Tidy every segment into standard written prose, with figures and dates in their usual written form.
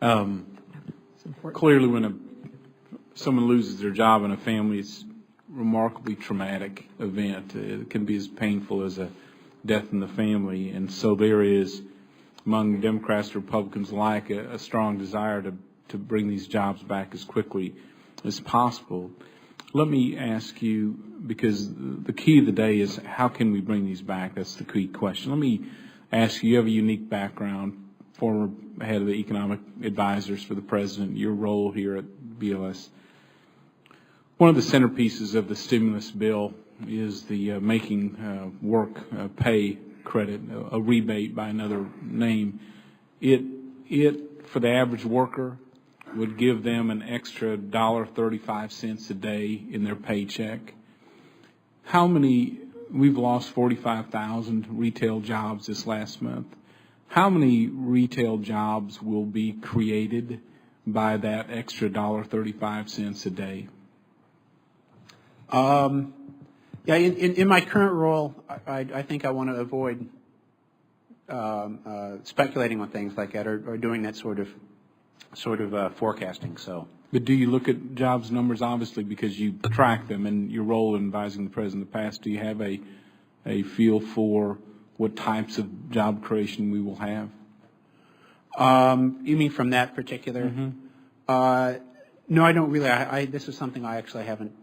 Clearly, when someone loses their job in a family, it's a remarkably traumatic event. It can be as painful as a death in the family, and so there is, among Democrats and Republicans alike, a strong desire to bring these jobs back as quickly as possible. Let me ask you, because the key of the day is how can we bring these back? That's the key question. Let me ask you, you have a unique background, former head of the economic advisors for the president, your role here at BLS. One of the centerpieces of the stimulus bill is the making work pay credit, a rebate by another name. It for the average worker would give them an extra $1.35 a day in their paycheck. We've lost 45,000 retail jobs this last month. How many retail jobs will be created by that extra $1.35 a day? Yeah, in my current role, I think I want to avoid speculating on things like that or doing that sort of forecasting. So, but do you look at jobs numbers, obviously, because you track them in your role in advising the president in the past? Do you have a feel for what types of job creation we will have? You mean from that particular? Mm-hmm. No, I don't really. This is something I actually haven't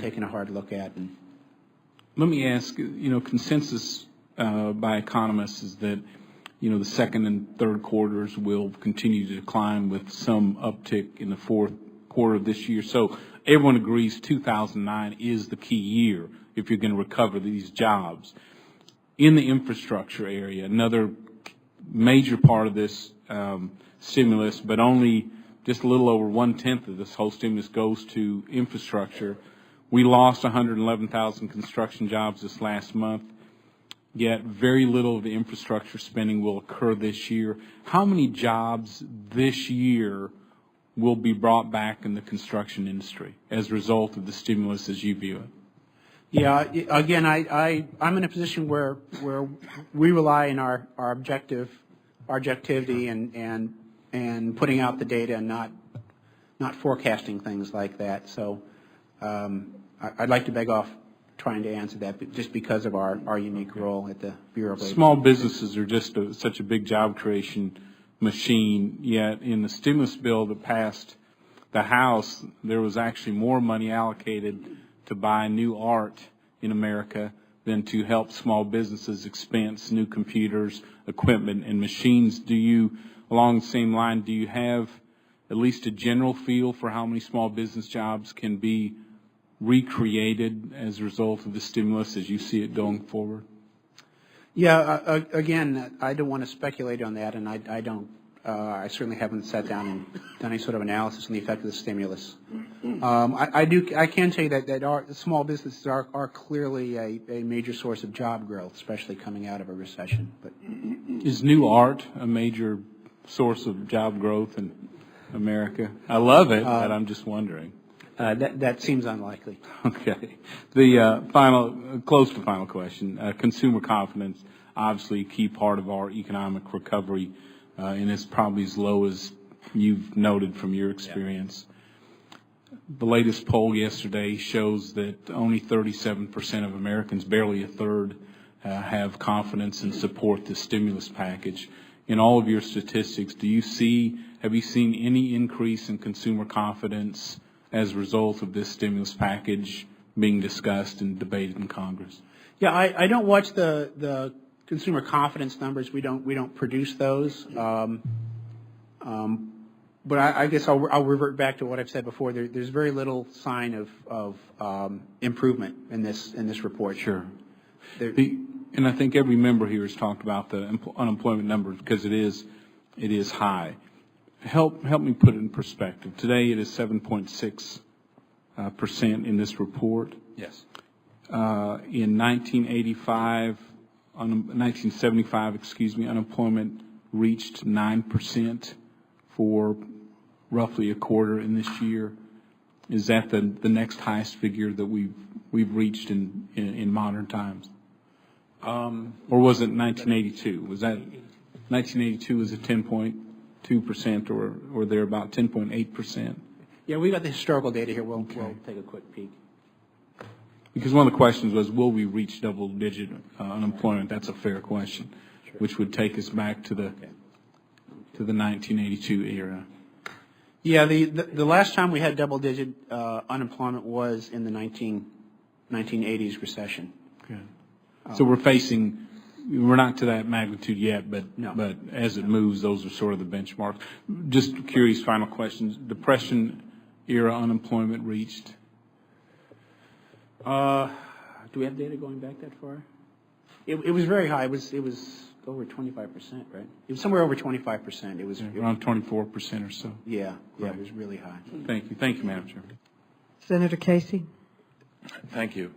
taken a hard look at. And let me ask, consensus by economists is that, the second and third quarters will continue to decline with some uptick in the fourth quarter of this year. So everyone agrees 2009 is the key year if you're going to recover these jobs. In the infrastructure area, another major part of this stimulus, but only just a little over 1/10 of this whole stimulus goes to infrastructure. We lost 111,000 construction jobs this last month, yet very little of the infrastructure spending will occur this year. How many jobs this year will be brought back in the construction industry as a result of the stimulus as you view it? Yeah, again, I'm in a position where we rely on our objectivity and putting out the data and not forecasting things like that. So I'd like to beg off trying to answer that, just because of our unique role at the Bureau of Labor. Small businesses are just such a big job creation machine, yet in the stimulus bill that passed the House, there was actually more money allocated to buy new art in America than to help small businesses expense new computers, equipment, and machines. Along the same line, do you have at least a general feel for how many small business jobs can be recreated as a result of the stimulus as you see it going forward? Yeah, again, I don't want to speculate on that, and I don't. I certainly haven't sat down and done any sort of analysis on the effect of the stimulus. I can tell you that our small businesses are clearly a major source of job growth, especially coming out of a recession. But is new art a major source of job growth in America? I love it, but I'm just wondering. That seems unlikely. Okay. The close to final question, consumer confidence, obviously a key part of our economic recovery, and it's probably as low as you've noted from your experience. Yeah. The latest poll yesterday shows that only 37% of Americans, barely a third, have confidence and support the stimulus package. In all of your statistics, have you seen any increase in consumer confidence as a result of this stimulus package being discussed and debated in Congress? Yeah, I don't watch the consumer confidence numbers. We don't produce those. But I guess I'll revert back to what I've said before. There's very little sign of improvement in this report. Sure. And I think every member here has talked about the unemployment numbers because it is high. Help me put it in perspective. Today it is 7.6% in this report. Yes. In 1975, 1975, unemployment reached 9% for roughly a quarter in this year. Is that the next highest figure that we've reached in modern times? Or was it 1982? Was that 1982 was a 10.5%? 2% or they're about 10.8%. Yeah, we got the historical data here. We'll take a quick peek. Because one of the questions was, will we reach double-digit unemployment? That's a fair question, Sure. which would take us back to the 1982 era. Yeah, the last time we had double-digit unemployment was in the 1980s recession. Okay. So we're not to that magnitude yet, but No. but as it moves, those are sort of the benchmarks. Just curious, final questions. Depression era unemployment reached? Do we have data going back that far? It was very high. It was over 25%, right? It was somewhere over 25%. It was Around 24% or so. Yeah, Right. it was really high. Thank you, Madam Chair. Senator Casey. Thank you.